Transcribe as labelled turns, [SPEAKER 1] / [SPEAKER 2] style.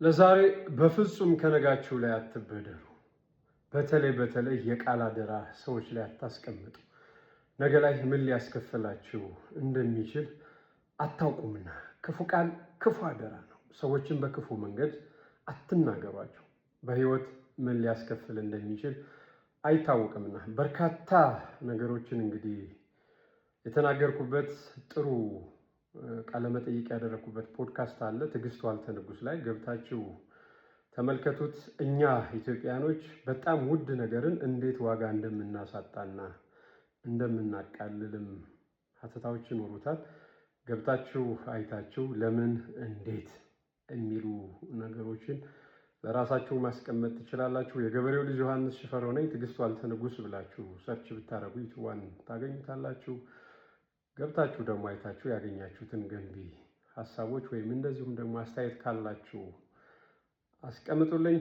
[SPEAKER 1] ለዛሬ በፍጹም ከነጋችሁ ላይ አትበደሩ። በተለይ የቃል አደራ ሰዎች ላይ አታስቀምጡ። ነገ ላይ ምን ሊያስከፍላችሁ እንደሚችል አታውቁምና። ክፉ ቃል ክፉ አደራ ነው። ሰዎችን በክፉ መንገድ አትናገሯቸው። በህይወት ምን ሊያስከፍል እንደሚችል አይታወቅምና። በርካታ ነገሮችን እንግዲህ የተናገርኩበት ጥሩ ቃለመጠይቅ ያደረኩበት ፖድካስት አለ። ትዕግስት ዋልተ ንጉስ ላይ ገብታችሁ ተመልከቱት። እኛ ኢትዮጵያኖች በጣም ውድ ነገርን እንዴት ዋጋ እንደምናሳጣና እንደምናቃልልም ሀተታዎች ይኖሩታል። ገብታችሁ አይታችሁ ለምን እንዴት የሚሉ ነገሮችን ለራሳችሁ ማስቀመጥ ትችላላችሁ። የገበሬው ልጅ ዮሐንስ ሽፈራው ነኝ። ትዕግስት ዋልተ ንጉስ ብላችሁ ሰርች ብታደርጉ ዩቲዩብን ታገኙታላችሁ። ገብታችሁ ደግሞ አይታችሁ ያገኛችሁትን ገንቢ ሀሳቦች ወይም እንደዚሁም ደግሞ አስተያየት ካላችሁ አስቀምጡልኝ።